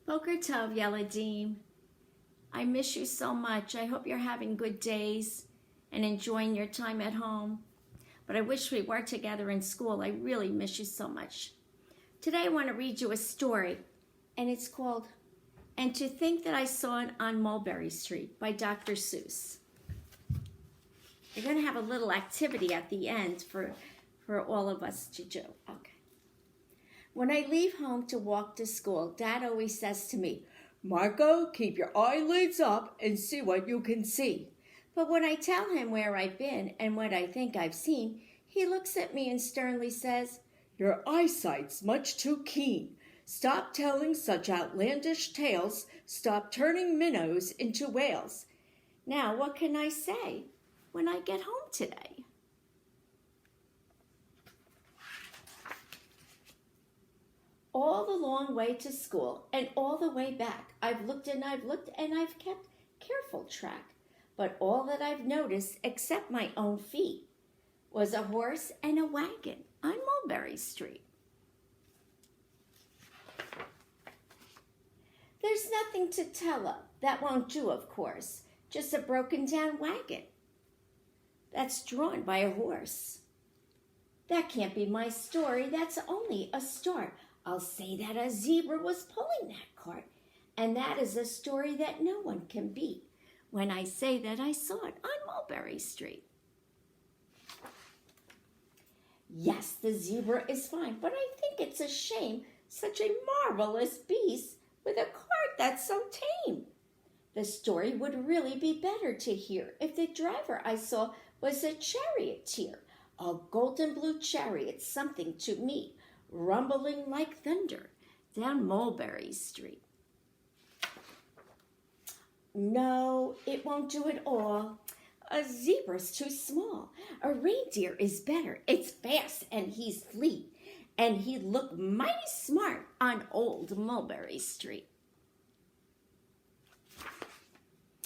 Boker Tov, Yeladim. I miss you so much. I hope you're having good days and enjoying your time at home. But I wish we were together in school. I really miss you so much. Today I want to read you a story, and it's called "And to Think That I Saw It on Mulberry Street" by Dr. Seuss. We're going to have a little activity at the end for all of us to do. Okay. When I leave home to walk to school, Dad always says to me, "Marco, keep your eyelids up and see what you can see." But when I tell him where I've been and what I think I've seen, he looks at me and sternly says, "Your eyesight's much too keen. Stop telling such outlandish tales. Stop turning minnows into whales." Now, what can I say when I get home today? All the long way to school and all the way back, I've looked and I've kept careful track. But all that I've noticed, except my own feet, was a horse and a wagon on Mulberry Street. There's nothing to tell of. That won't do, of course. Just a broken down wagon that's drawn by a horse. That can't be my story. That's only a start. I'll say that a zebra was pulling that cart, and that is a story that no one can beat when I say that I saw it on Mulberry Street. Yes, the zebra is fine, but I think it's a shame such a marvelous beast with a cart that's so tame. The story would really be better to hear if the driver I saw was a charioteer, a golden blue chariot, something to me, rumbling like thunder down Mulberry Street. No, it won't do at all. A zebra's too small. A reindeer is better. It's fast and he's fleet, and he'd look mighty smart on old Mulberry Street.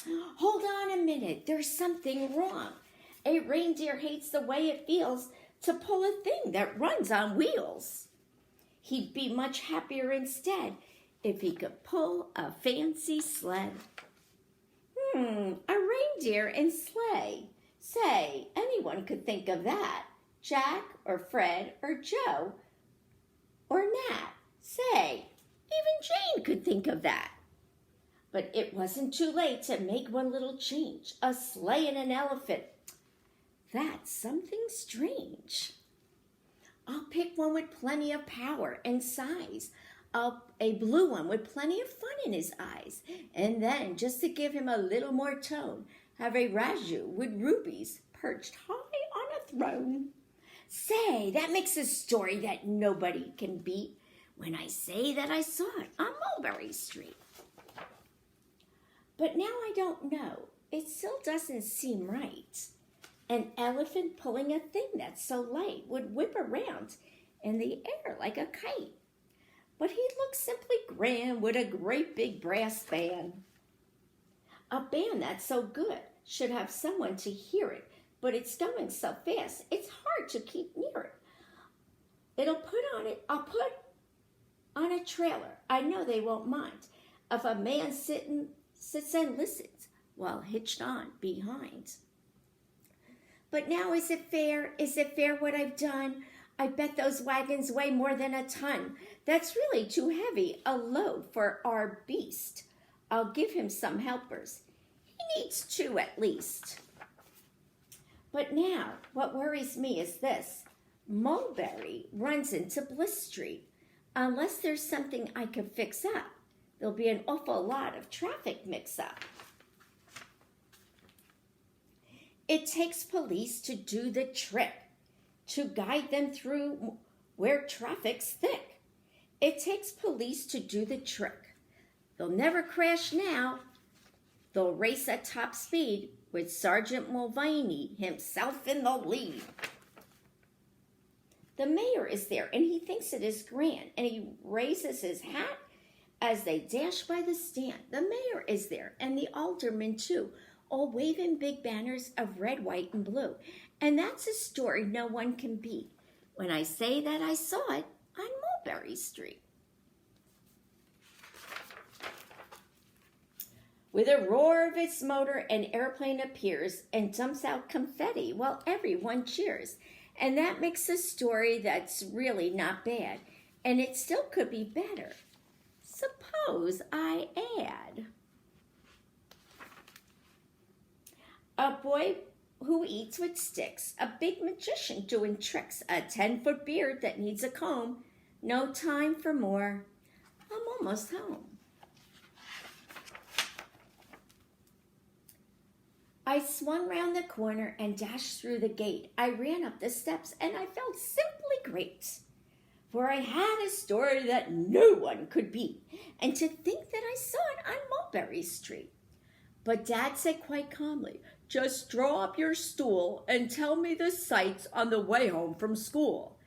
Hold on a minute, there's something wrong. A reindeer hates the way it feels to pull a thing that runs on wheels. He'd be much happier instead if he could pull a fancy sled. A reindeer and sleigh. Say, anyone could think of that. Jack or Fred or Joe or Nat. Say, even Jane could think of that. But it wasn't too late to make one little change. A sleigh and an elephant. That's something strange. I'll pick one with plenty of power and size. A blue one with plenty of fun in his eyes. And then, just to give him a little more tone, have a raju with rubies perched high on a throne. Say, that makes a story that nobody can beat when I say that I saw it on Mulberry Street. But now I don't know. It still doesn't seem right. An elephant pulling a thing that's so light would whip around in the air like a kite. But he'd look simply grand with a great big brass band. A band that's so good should have someone to hear it, but it's going so fast, it's hard to keep near it. I'll put on a trailer. I know they won't mind if a man sits and listens while hitched on behind. But now, is it fair? Is it fair what I've done? I bet those wagons weigh more than a ton. That's really too heavy a load for our beast. I'll give him some helpers. He needs 2 at least. But now, what worries me is this. Mulberry runs into Bliss Street. Unless there's something I can fix up, there'll be an awful lot of traffic mix-up. It takes police to do the trick, to guide them through where traffic's thick. It takes police to do the trick. They'll never crash now. They'll race at top speed with Sergeant Mulvaney himself in the lead. The mayor is there, and he thinks it is grand, and he raises his hat as they dash by the stand. The mayor is there, and the aldermen too, all waving big banners of red, white, and blue. And that's a story no one can beat when I say that I saw it on Mulberry Street. With a roar of its motor, an airplane appears and dumps out confetti while everyone cheers. And that makes a story that's really not bad. And it still could be better. Suppose I add a boy who eats with sticks, a big magician doing tricks, a 10-foot beard that needs a comb. No time for more. I'm almost home. I swung round the corner and dashed through the gate. I ran up the steps and I felt simply great. For I had a story that no one could beat. And to think that I saw it on Mulberry Street. But Dad said quite calmly, "Just draw up your stool and tell me the sights on the way home from school."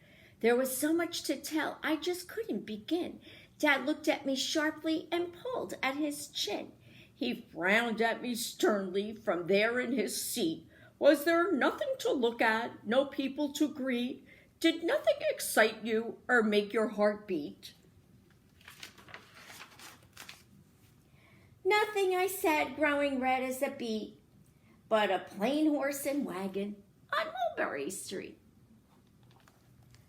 There was so much to tell, I just couldn't begin. Dad looked at me sharply and pulled at his chin. He frowned at me sternly from there in his seat. Was there nothing to look at, no people to greet? Did nothing excite you or make your heart beat? Nothing, I said, growing red as a beet, but a plain horse and wagon on Mulberry Street.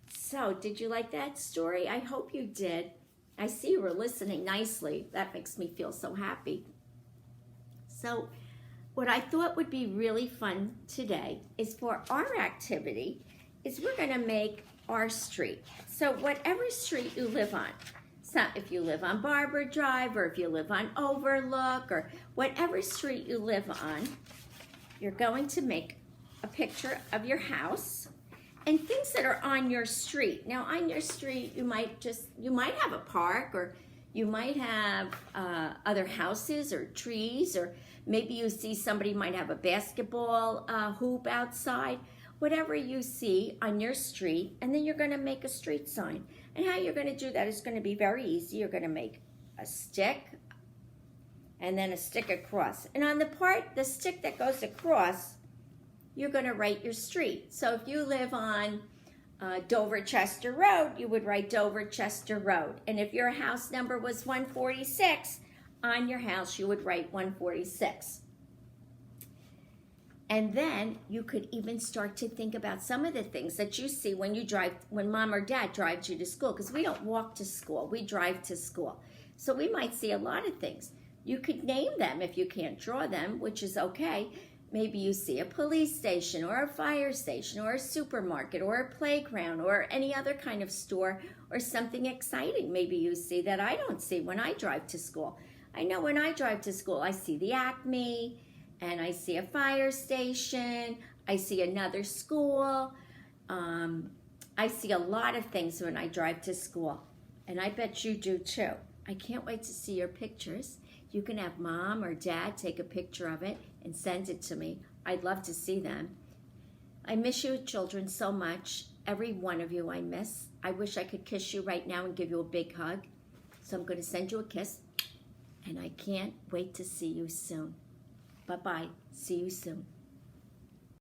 So, did you like that story? I hope you did. I see you were listening nicely. That makes me feel so happy. So, what I thought would be really fun today is for our activity is we're going to make our street. So, whatever street you live on, so if you live on Barber Drive or if you live on Overlook or whatever street you live on, you're going to make a picture of your house and things that are on your street. Now, on your street, you might have a park, or you might have other houses or trees, or maybe you see somebody might have a basketball hoop outside. Whatever you see on your street, and then you're going to make a street sign. And how you're going to do that is going to be very easy. You're going to make a stick and then a stick across. And on the stick that goes across, you're going to write your street. So if you live on Dover Chester Road, you would write Dover Chester Road. And if your house number was 146, on your house you would write 146. And then you could even start to think about some of the things that you see when mom or dad drives you to school, because we don't walk to school, we drive to school. So we might see a lot of things. You could name them if you can't draw them, which is okay. Maybe you see a police station or a fire station or a supermarket or a playground or any other kind of store or something exciting maybe you see that I don't see when I drive to school. I know when I drive to school, I see the Acme, and I see a fire station, I see another school. I see a lot of things when I drive to school, and I bet you do too. I can't wait to see your pictures. You can have mom or dad take a picture of it and send it to me. I'd love to see them. I miss you children so much. Every one of you I miss. I wish I could kiss you right now and give you a big hug. So I'm going to send you a kiss, and I can't wait to see you soon. Bye-bye. See you soon.